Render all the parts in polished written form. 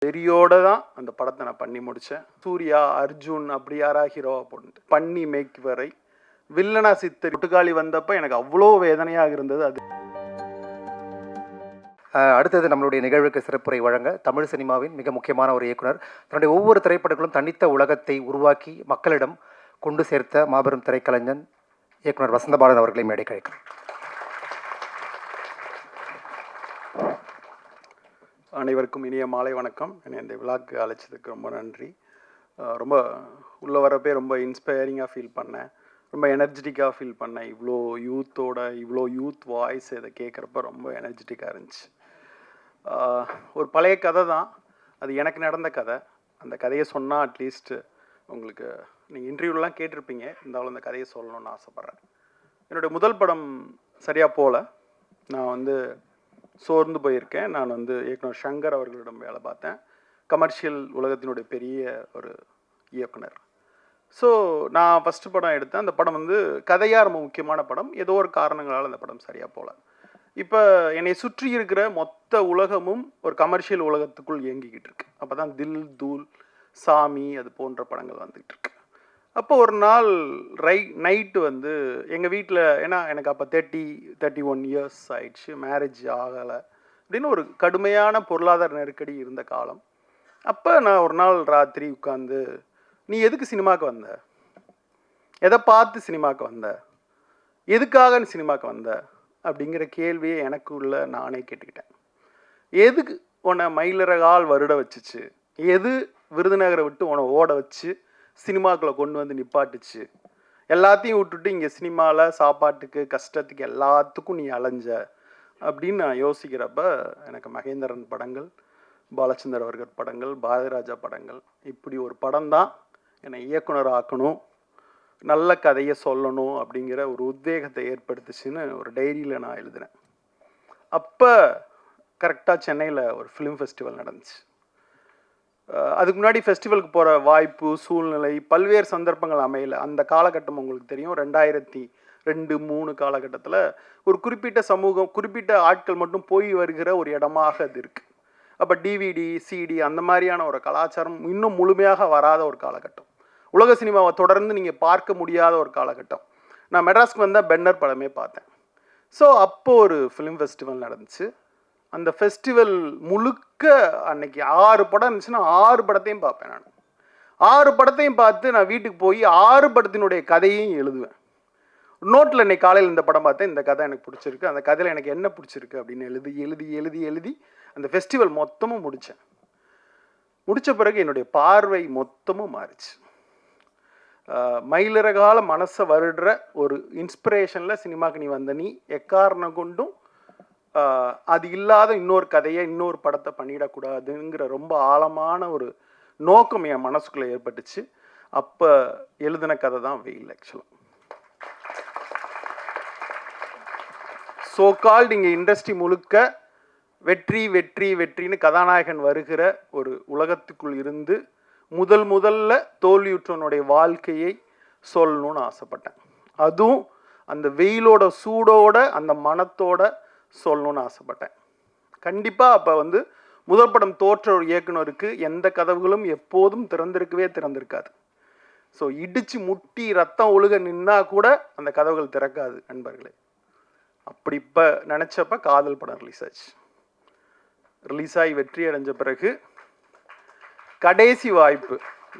வெறியோட தான் அந்த படத்தை நான் பண்ணி முடித்தேன். சூர்யா, அர்ஜுன் அப்படி யாரா ஹீரோவா போட்டு பண்ணி மேக் வரை வில்லனா சித்தர் ஒட்டுக்காளி வந்தப்போ எனக்கு அவ்வளோ வேதனையாக இருந்தது. அது அடுத்தது நம்மளுடைய நிகழ்வுக்கு சிறப்புரை வழங்க தமிழ் சினிமாவின் மிக முக்கியமான ஒரு இயக்குனர், தன்னுடைய ஒவ்வொரு திரைப்படங்களும் தனித்த உலகத்தை உருவாக்கி மக்களிடம் கொண்டு சேர்த்த மாபெரும் திரைக்கலைஞன் இயக்குனர் வசந்தபாலன் அவர்களை மேடை கழிக்கும். அனைவருக்கும் இனிய மாலை வணக்கம். என்னை இந்த விழாக்கு அழைச்சதுக்கு ரொம்ப நன்றி. ரொம்ப உள்ள வரப்பே ரொம்ப இன்ஸ்பைரிங்காக ஃபீல் பண்ணேன், ரொம்ப எனர்ஜெட்டிக்காக ஃபீல் பண்ணேன். இவ்வளோ யூத் வாய்ஸ் இதை கேட்குறப்ப ரொம்ப எனர்ஜெட்டிக்காக இருந்துச்சு. ஒரு பழைய கதை தான் அது, எனக்கு நடந்த கதை. அந்த கதையை சொன்னால் அட்லீஸ்ட் உங்களுக்கு நீங்கள் இன்டர்வியூலாம் கேட்டிருப்பீங்க, இருந்தாலும் அந்த கதையை சொல்லணும்னு ஆசைப்பட்றேன். என்னுடைய முதல் படம் சரியாக போகல, நான் சோர்ந்து போயிருக்கேன். நான் இயக்குனர் சங்கர் அவர்களிடம் வேலை பார்த்தேன், கமர்ஷியல் உலகத்தினுடைய பெரிய ஒரு இயக்குனர். ஸோ நான் ஃபஸ்ட்டு படம் எடுத்தேன். அந்த படம் கதையாக ரொம்ப முக்கியமான படம். ஏதோ ஒரு காரணங்களால் அந்த படம் சரியாக போகல. இப்போ என்னை சுற்றி இருக்கிற மொத்த உலகமும் ஒரு கமர்ஷியல் உலகத்துக்குள் இயங்கிக்கிட்டு இருக்கு. அப்போ தான் தில், தூள், சாமி அது போன்ற படங்கள் வந்துக்கிட்டு இருக்கு. அப்போ ஒரு நாள் நைட்டு எங்கள் வீட்டில், ஏன்னா எனக்கு அப்போ 31 இயர்ஸ் ஆயிடுச்சு, மேரேஜ் ஆகலை அப்படின்னு ஒரு கடுமையான பொருளாதார நெருக்கடி இருந்த காலம். அப்போ நான் ஒரு நாள் ராத்திரி உட்காந்து, நீ எதுக்கு சினிமாவுக்கு வந்த, எதை பார்த்து சினிமாவுக்கு வந்த, எதுக்காக நீ சினிமாவுக்கு வந்த அப்படிங்கிற கேள்வியை எனக்குள்ள நானே கேட்டுக்கிட்டேன். எதுக்கு உன்னை மயிலிறகால் வருட வச்சுச்சு, எது விருதுநகரை விட்டு உன்னை ஓட வச்சு சினிமாக்குள்ளே கொண்டு வந்து நிப்பாட்டுச்சு, எல்லாத்தையும் விட்டுட்டு இங்கே சினிமாவில் சாப்பாட்டுக்கு கஷ்டத்துக்கு எல்லாத்துக்கும் நீ அலைஞ்ச அப்படின்னு நான் யோசிக்கிறப்ப எனக்கு மகேந்திரன் படங்கள், பாலச்சந்தர் அவர்கள் படங்கள், பாரதிராஜா படங்கள், இப்படி ஒரு படம் தான் என்னை இயக்குனர் ஆக்கணும், நல்ல கதையை சொல்லணும் அப்படிங்கிற ஒரு உத்வேகத்தை ஏற்படுத்துச்சுன்னு ஒரு டைரியில் நான் எழுதினேன். அப்போ கரெக்டாக சென்னையில் ஒரு ஃபிலிம் ஃபெஸ்டிவல் நடந்துச்சு. அதுக்கு முன்னாடி ஃபெஸ்டிவலுக்கு போகிற வாய்ப்பு, சூழ்நிலை, பல்வேறு சந்தர்ப்பங்கள் அமையல. அந்த காலகட்டம் உங்களுக்கு தெரியும், 2002-03 காலகட்டத்தில் ஒரு குறிப்பிட்ட சமூகம், குறிப்பிட்ட ஆட்கள் மட்டும் போய் வருகிற ஒரு இடமாக அது இருக்குது. அப்போ டிவிடி, சிடி அந்த மாதிரியான ஒரு கலாச்சாரம் இன்னும் முழுமையாக வராத ஒரு காலகட்டம். உலக சினிமாவை தொடர்ந்து நீங்கள் பார்க்க முடியாத ஒரு காலகட்டம். நான் மெட்ராஸ்க்கு வந்தால் பென்னர் படமே பார்த்தேன். ஸோ அப்போது ஒரு ஃபிலிம் ஃபெஸ்டிவல் நடந்துச்சு. அந்த ஃபெஸ்டிவல் முழுக்க அன்னைக்கு 6 படம் இருந்துச்சுன்னா 6 படத்தையும் பார்ப்பேன். நான் 6 படத்தையும் பார்த்து நான் வீட்டுக்கு போய் 6 படத்தினுடைய கதையையும் எழுதுவேன். நோட்டில் இன்னைக்கு காலையில் இந்த படம் பார்த்தேன், இந்த கதை எனக்கு பிடிச்சிருக்கு, அந்த கதையில் எனக்கு என்ன பிடிச்சிருக்கு அப்படின்னு எழுதி எழுதி எழுதி எழுதி அந்த ஃபெஸ்டிவல் மொத்தமும் முடித்தேன். முடித்த பிறகு என்னுடைய பார்வை மொத்தமும் மாறிச்சு. மயிலிறகால மனசை வருடுற ஒரு இன்ஸ்பிரேஷனில் சினிமாவுக்கு நீ வந்த, நீ எக்காரணம் கொண்டும் அது இல்லாத இன்னொரு கதையை, இன்னொரு படத்தை பண்ணிடக்கூடாதுங்கிற ரொம்ப ஆழமான ஒரு நோக்கம் என் மனசுக்குள்ளே ஏற்பட்டுச்சு. அப்போ எழுதின கதை தான் வெயில். ஆக்சுவலாக சோகால்டு இங்கே இண்டஸ்ட்ரி முழுக்க வெற்றி வெற்றி வெற்றின்னு கதாநாயகன் வருகிற ஒரு உலகத்துக்குள் இருந்து முதல்ல தோல்வியுற்றவனுடைய வாழ்க்கையை சொல்லணும்னு ஆசைப்பட்டேன். அதுவும் அந்த வெயிலோட சூடோட அந்த மனத்தோட சொல்லணும்னு ஆசைப்பட்டேன். கண்டிப்பாக அப்போ முதல் படம் தோற்ற ஒரு இயக்குனருக்கு எந்த கதவுகளும் எப்போதும் திறந்திருக்காது. ஸோ இடித்து முட்டி ரத்தம் ஒழுக நின்னா கூட அந்த கதவுகள் திறக்காது நண்பர்களே. அப்படி இப்போ நினச்சப்ப காதல் படம் ரிலீஸ் ஆகி வெற்றி அடைஞ்ச பிறகு கடைசி வாய்ப்பு,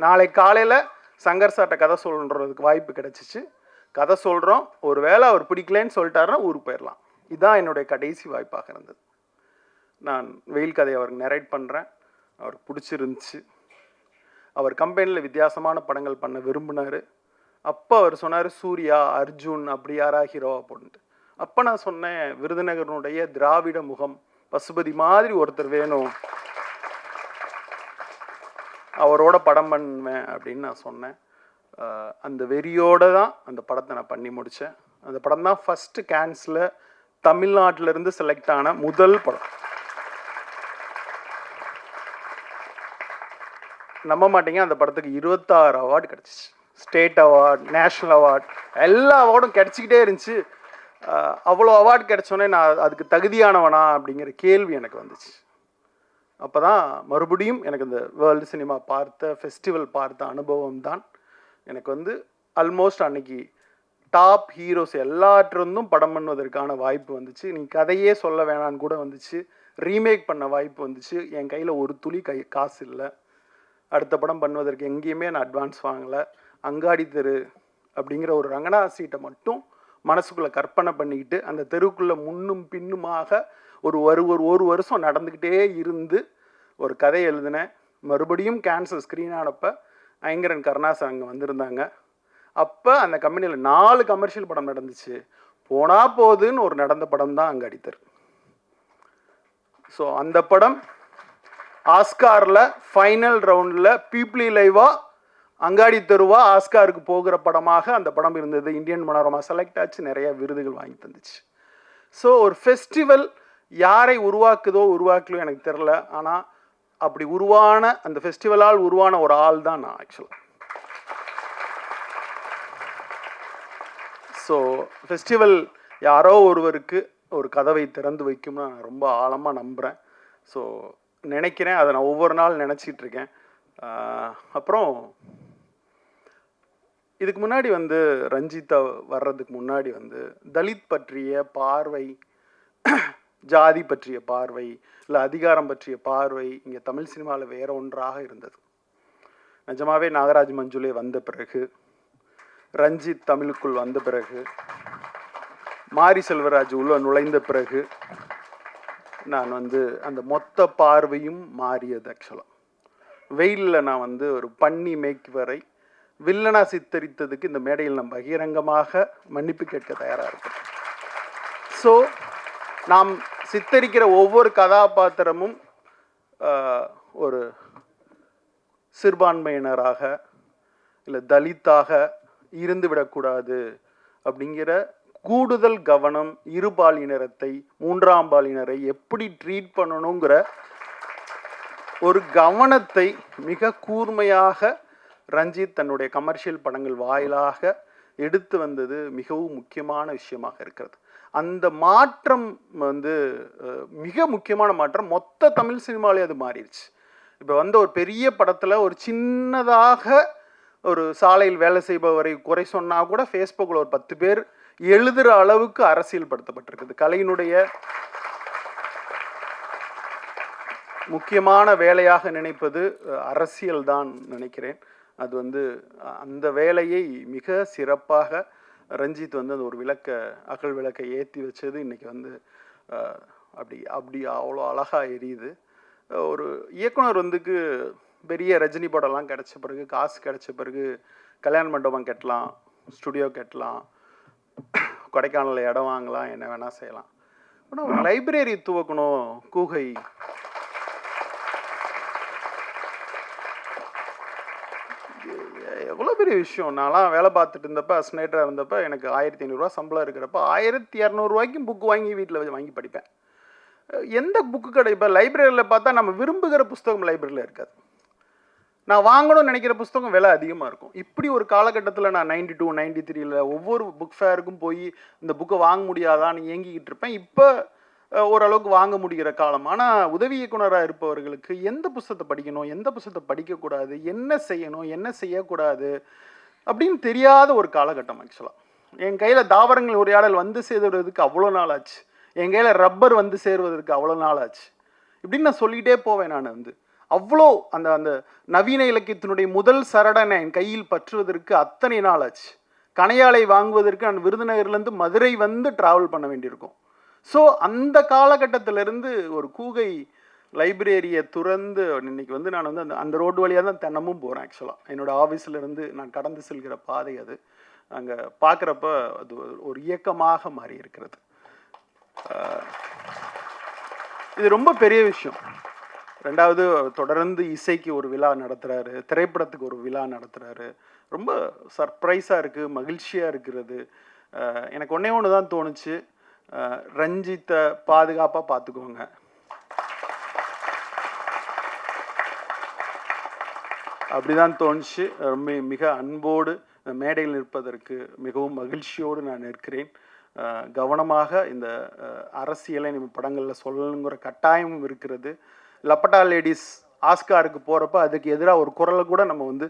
நாளை காலையில் சங்கர் சார்ட்ட கதை சொல்கிறதுக்கு வாய்ப்பு கிடச்சிச்சு. கதை சொல்கிறோம், ஒரு வேளை அவர் பிடிக்கலன்னு சொல்லிட்டாருன்னா ஊருக்கு போயிடலாம். இதுதான் என்னுடைய கடைசி வாய்ப்பாக இருந்தது. நான் வெயில் கதையை அவருக்கு நரேட் பண்ணுறேன், அவருக்கு பிடிச்சிருந்துச்சு. அவர் கம்பெனியில் வித்தியாசமான படங்கள் பண்ண விரும்பினார். அப்போ அவர் சொன்னார், சூர்யா, அர்ஜுன் அப்படி யாரா ஹீரோவா போட்டு. அப்போ நான் சொன்னேன், விருதுநகரனுடைய திராவிட முகம் பசுபதி மாதிரி ஒருத்தர் வேணும், அவரோட படம் பண்ணுவேன் அப்படின்னு நான் சொன்னேன். அந்த வெறியோடு தான் அந்த படத்தை நான் பண்ணி முடித்தேன். அந்த படம் தான் ஃபஸ்ட்டு கேன்ஸில் தமிழ்நாட்டிலிருந்து செலக்ட் ஆன முதல் படம். நம்ப மாட்டீங்க, அந்த படத்துக்கு 26 அவார்டு கிடச்சிச்சு. ஸ்டேட் அவார்டு, நேஷ்னல் அவார்டு, எல்லா அவார்டும் கிடச்சிக்கிட்டே இருந்துச்சு. அவ்வளோ அவார்டு கிடச்சோன்னே நான் அதுக்கு தகுதியானவனா அப்படிங்கிற கேள்வி எனக்கு வந்துச்சு. அப்போ தான் மறுபடியும் எனக்கு இந்த வேர்ல்டு சினிமா பார்த்த ஃபெஸ்டிவல் பார்த்த அனுபவம் தான் எனக்கு வந்து ஆல்மோஸ்ட் அன்னைக்கு டாப் ஹீரோஸ் எல்லாற்றிருந்தும் படம் பண்ணுவதற்கான வாய்ப்பு வந்துச்சு. நீ கதையே சொல்ல வேணான்னு கூட வந்துச்சு. ரீமேக் பண்ண வாய்ப்பு வந்துச்சு. என் கையில் ஒரு துளி காசு இல்லை. அடுத்த படம் பண்ணுவதற்கு எங்கேயுமே நான் அட்வான்ஸ் வாங்கலை. அங்காடி தெரு அப்படிங்கிற ஒரு ரங்கநாத சீட்டை மட்டும் மனசுக்குள்ளே கற்பனை பண்ணிக்கிட்டு அந்த தெருவுக்குள்ளே முன்னும் பின்னுமாக ஒரு வருஷம் நடந்துக்கிட்டே இருந்து ஒரு கதை எழுதினேன். மறுபடியும் கேன்சர் ஸ்க்ரீன் ஆனப்போ ஐங்கரன் கருணாசன் அங்கே வந்திருந்தாங்க. அப்போ அந்த கம்பெனியில் 4 கமர்ஷியல் படம் நடந்துச்சு. போனா போதுன்னு ஒரு நடந்த படம் தான் அங்காடி தெரு. ஸோ அந்த படம் ஆஸ்காரில் ஃபைனல் ரவுண்டில் பீப்ளி லைவா அங்காடி தெருவா ஆஸ்காருக்கு போகிற படமாக அந்த படம் இருந்தது. இந்தியன் மனோரமா செலக்ட் ஆச்சு, நிறைய விருதுகள் வாங்கி தந்துச்சு. ஸோ ஒரு ஃபெஸ்டிவல் யாரை உருவாக்குதோ உருவாக்கலையோ எனக்கு தெரில. ஆனால் அப்படி உருவான அந்த ஃபெஸ்டிவலால் உருவான ஒரு ஆள் தான் நான் ஆக்சுவலாக. ஸோ ஃபெஸ்டிவல் யாரோ ஒருவருக்கு ஒரு கதவை திறந்து வைக்கும்னு நான் ரொம்ப ஆழமாக நம்புகிறேன். ஸோ நினைக்கிறேன், அதை நான் ஒவ்வொரு நாள் நினச்சிட்டு இருக்கேன். அப்புறம் இதுக்கு முன்னாடி வந்து ரஞ்சிதா வர்றதுக்கு முன்னாடி வந்து தலித் பற்றிய பார்வை, ஜாதி பற்றிய பார்வை, இல்லை அதிகாரம் பற்றிய பார்வை இங்கே தமிழ் சினிமாவில் வேற ஒன்றாக இருந்தது. நிஜமாவே நாகராஜ் மஞ்சுளே வந்த பிறகு, ரஞ்சித் தமிழுக்குள் வந்த பிறகு, மாரி செல்வராஜ் உள்ள நுழைந்த பிறகு நான் வந்து அந்த மொத்த பார்வையும் மாறியது. ஆக்சுவலாக வெயிலில் நான் வந்து ஒரு பன்னி மேய்க்கு வரை வில்லனா சித்தரித்ததுக்கு இந்த மேடையில் நம்ம பகிரங்கமாக மன்னிப்பு கேட்க தயாராக இருக்கோம். ஸோ நாம் சித்தரிக்கிற ஒவ்வொரு கதாபாத்திரமும் ஒரு சிறுபான்மையினராக இல்லை தலித்தாக இருந்து விடக்கூடாது அப்படிங்கிற கூடுதல் கவனம், இருபாலினரத்தை, மூன்றாம் பாலினரை எப்படி ட்ரீட் பண்ணணுங்கிற ஒரு கவனத்தை மிக கூர்மையாக ரஞ்சித் தன்னுடைய கமர்ஷியல் படங்கள் வாயிலாக எடுத்து வந்தது மிகவும் முக்கியமான விஷயமாக இருக்கிறது. அந்த மாற்றம் வந்து மிக முக்கியமான மாற்றம். மொத்த தமிழ் சினிமாவிலே அது மாறிடுச்சு. இப்போ வந்து ஒரு பெரிய படத்தில் ஒரு சின்னதாக ஒரு சாலையில் வேலை செய்பவரை குறை சொன்னால் கூட ஃபேஸ்புக்கில் ஒரு 10 பேர் எழுதுகிற அளவுக்கு அரசியல் படுத்தப்பட்டிருக்குது. கலையினுடைய முக்கியமான வேலையாக நினைப்பது அரசியல் தான் நினைக்கிறேன். அது வந்து அந்த வேலையை மிக சிறப்பாக ரஞ்சித் வந்து அந்த ஒரு அகல் விளக்கை ஏற்றி வச்சது இன்றைக்கி வந்து அப்படி அவ்வளோ அழகாக எரியுது. ஒரு இயக்குனர் வந்துக்கு பெரிய ரஜினி படம்லாம் கிடச்ச பிறகு, காசு கிடச்ச பிறகு கல்யாண மண்டபம் கட்டலாம், ஸ்டுடியோ கட்டலாம், கொடைக்கானலில் இடம் வாங்கலாம், என்ன வேணால் செய்யலாம். ஆனால் ஒரு லைப்ரரி துவக்கணும். கூகை எவ்வளோ பெரிய விஷயம். நான்லாம் வேலை பார்த்துட்டு இருந்தப்போ, அஸ்னேட்டராக இருந்தப்போ எனக்கு 1500 சம்பளம் இருக்கிறப்ப 1200 புக்கு வாங்கி வீட்டில் வாங்கி படிப்பேன். எந்த புக்கு கடை இப்போ லைப்ரரியில் பார்த்தா நம்ம விரும்புகிற புஸ்தகம் லைப்ரரியில் இருக்காது. நான் வாங்கணும்னு நினைக்கிற புஸ்தகம் விலை அதிகமாக இருக்கும். இப்படி ஒரு காலகட்டத்தில் நான் 92, 93ல் ஒவ்வொரு புக் ஃபேருக்கும் போய் இந்த புக்கை வாங்க முடியாதான்னு ஏங்கிக்கிட்டு இருப்பேன். இப்போ ஓரளவுக்கு வாங்க முடிகிற காலம். ஆனால் உதவி இயக்குனராக இருப்பவர்களுக்கு எந்த புத்தகத்தை படிக்கணும், எந்த புத்தகத்தை படிக்கக்கூடாது, என்ன செய்யணும், என்ன செய்யக்கூடாது அப்படின்னு தெரியாத ஒரு காலகட்டம். ஆக்சுவலாக என் கையில் தாவரங்கள் உரையாடல் வந்து சேர்வதற்கு அவ்வளோ நாள் ஆச்சு. என் கையில் ரப்பர் வந்து சேருவதற்கு அவ்வளோ நாள் ஆச்சு. இப்படின்னு நான் சொல்லிகிட்டே போவேன். நான் வந்து அவ்வளோ அந்த அந்த நவீன இலக்கியத்தினுடைய முதல் சரடனை என் கையில் பற்றுவதற்கு அத்தனை நாள் ஆச்சு. கணையாலை வாங்குவதற்கு நான் விருதுநகர்லேருந்து மதுரை வந்து ட்ராவல் பண்ண வேண்டியிருக்கும். ஸோ அந்த காலகட்டத்திலேருந்து ஒரு கூகை லைப்ரரியை துறந்து இன்னைக்கு வந்து நான் வந்து அந்த ரோடு வழியாக தான் தினமும் போகிறேன். ஆக்சுவலாக என்னோடய ஆஃபீஸிலேருந்து நான் கடந்து செல்கிற பாதை அது. அங்கே பார்க்குறப்ப அது ஒரு இயக்கமாக மாறி இருக்கிறது. இது ரொம்ப பெரிய விஷயம். ரெண்டாவது, தொடர்ந்து இசைக்கு ஒரு விழா நடத்துகிறாரு, திரைப்படத்துக்கு ஒரு விழா நடத்துகிறாரு. ரொம்ப சர்ப்ரைஸாக இருக்குது, மகிழ்ச்சியாக இருக்கிறது. எனக்கு ஒன்று தான் தோணுச்சு, ரஞ்சித்தை பாதுகாப்பாக பார்த்துக்கோங்க. அப்படிதான் தோணுச்சு. ரொம்ப மிக அன்போடு மேடையில் நிற்பதற்கு மிகவும் மகிழ்ச்சியோடு நான் நிற்கிறேன். கவனமாக இந்த அரசியலை நம்ம படங்களில் சொல்லணுங்கிற கட்டாயமும் இருக்கிறது. லப்பட்டா லேடிஸ் ஆஸ்காருக்கு போகிறப்ப அதுக்கு எதிராக ஒரு குரலை கூட நம்ம வந்து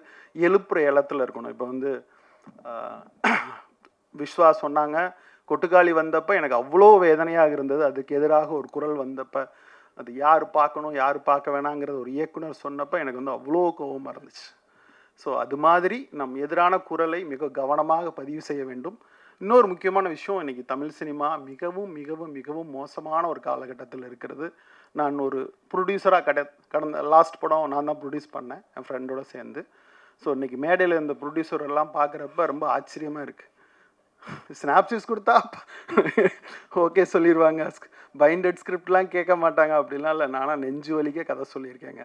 எழுப்புற இடத்துல இருக்கணும். இப்போ வந்து விஸ்வா சொன்னாங்க, கொட்டுக்காளி வந்தப்போ எனக்கு அவ்வளோ வேதனையாக இருந்தது. அதுக்கு எதிராக ஒரு குரல் வந்தப்போ அது யார் பார்க்கணும் யார் பார்க்க வேணாங்கிறது ஒரு இயக்குனர் சொன்னப்போ எனக்கு வந்து அவ்வளோ கோபமாக இருந்துச்சு. ஸோ அது மாதிரி நம் எதிரான குரலை மிக கவனமாக பதிவு செய்ய வேண்டும். இன்னொரு முக்கியமான விஷயம், இன்றைக்கி தமிழ் சினிமா மிகவும் மிகவும் மிகவும் மோசமான ஒரு காலகட்டத்தில் இருக்கிறது. நான் ஒரு ப்ரொடியூசராக கடந்த லாஸ்ட் படம் நான் தான் ப்ரொடியூஸ் பண்ணேன் என் ஃப்ரெண்டோட சேர்ந்து. ஸோ இன்றைக்கி மேடையில் இந்த ப்ரொடியூசர் எல்லாம் பார்க்குறப்ப ரொம்ப ஆச்சரியமாக இருக்குது. ஸ்னாப்சிஸ் கொடுத்தா ஓகே சொல்லிடுவாங்க, பைண்டட் ஸ்கிரிப்ட்லாம் கேட்க மாட்டாங்க. அப்படிலாம் இல்லை, நானாக நெஞ்சு வலிக்க கதை சொல்லியிருக்கேங்க.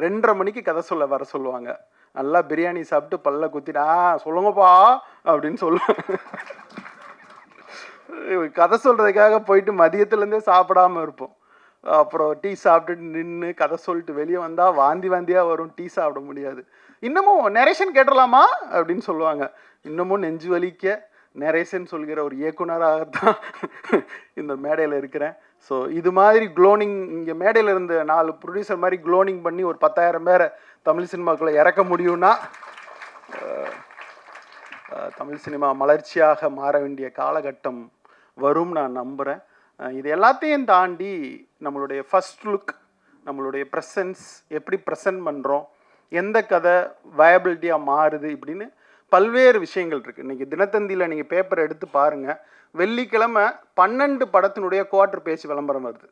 2:30 மணிக்கு கதை சொல்ல வர சொல்லுவாங்க. நல்லா பிரியாணி சாப்பிட்டு பல்ல குத்திட்டு சொல்லுங்கப்பா அப்படின்னு சொல்லுவேன். கதை சொல்கிறதுக்காக போயிட்டு மதியத்துலேருந்தே சாப்பிடாமல் இருப்போம். அப்புறம் டீ சாப்பிட்டுட்டு நின்று கதை சொல்லிட்டு வெளியே வந்தால் வாந்தியாக வரும், டீ சாப்பிட முடியாது. இன்னமும் நரேஷன் கேட்டுடலாமா அப்படின்னு சொல்லுவாங்க. இன்னமும் நெஞ்சு வலிக்க நரேஷன் சொல்கிற ஒரு இயக்குனராகத்தான் இந்த மேடையில் இருக்கிறேன். ஸோ இது மாதிரி குளோனிங், இங்கே மேடையில் இருந்த 4 ப்ரொடியூசர் மாதிரி குளோனிங் பண்ணி ஒரு 10,000 பேரை தமிழ் சினிமாக்குள்ளே இறக்க முடியும்னா தமிழ் சினிமா மலர்ச்சியாக மாற வேண்டிய காலகட்டம் வரும் நான் நம்புகிறேன். இது எல்லாத்தையும் தாண்டி நம்மளுடைய ஃபஸ்ட் லுக், நம்மளுடைய ப்ரெசன்ஸ், எப்படி ப்ரெசன்ட் பண்ணுறோம், எந்த கதை வயபிலிட்டியாக மாறுது இப்படின்னு பல்வேறு விஷயங்கள் இருக்குது. இன்றைக்கி தினத்தந்தியில் நீங்கள் பேப்பர் எடுத்து பாருங்கள், வெள்ளிக்கிழமை 12 படத்தினுடைய குவார்டர் பேஜ் விளம்பரம் வருது.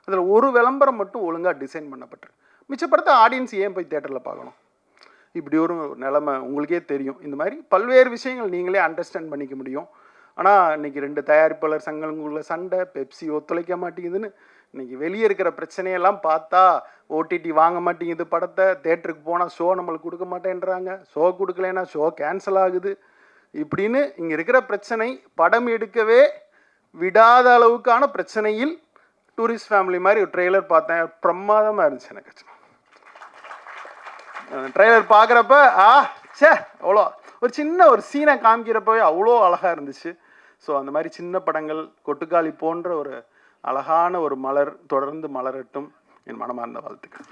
அதில் ஒரு விளம்பரம் மட்டும் ஒழுங்காக டிசைன் பண்ணப்பட்டிருக்கு. மிச்ச படத்தை ஆடியன்ஸ் ஏன் போய் தேட்டரில் பார்க்கணும்? இப்படி ஒரு நிலைமை உங்களுக்கே தெரியும். இந்த மாதிரி பல்வேறு விஷயங்கள் நீங்களே அண்டர்ஸ்டாண்ட் பண்ணிக்க முடியும். ஆனால் இன்றைக்கி 2 தயாரிப்பாளர் சங்கங்களுக்குள்ள சண்டை, பெப்சி ஒத்துழைக்க மாட்டேங்குதுன்னு இன்றைக்கி வெளியே இருக்கிற பிரச்சனையெல்லாம் பார்த்தா ஓடிடி வாங்க மாட்டேங்குது படத்தை, தேட்டருக்கு போனால் ஷோ நம்மளுக்கு கொடுக்க மாட்டேன்றாங்க, ஷோ கொடுக்கலைன்னா ஷோ கேன்சல் ஆகுது. இப்படின்னு இங்கே இருக்கிற பிரச்சனை படம் எடுக்கவே விடாத அளவுக்கான பிரச்சனையில் டூரிஸ்ட் ஃபேமிலி மாதிரி ஒரு ட்ரெய்லர் பார்த்தேன், பிரமாதமாக இருந்துச்சு. எனக்கு ட்ரெய்லர் பார்க்குறப்ப அவ்வளோ ஒரு சின்ன ஒரு சீனை காமிக்கிறப்பவே அவ்வளோ அழகாக இருந்துச்சு. ஸோ அந்த மாதிரி சின்ன படங்கள் கொட்டுக்காளி போன்ற ஒரு அழகான ஒரு மலர் தொடர்ந்து மலரட்டும். என் மனமார்ந்த வாழ்த்துக்கள்.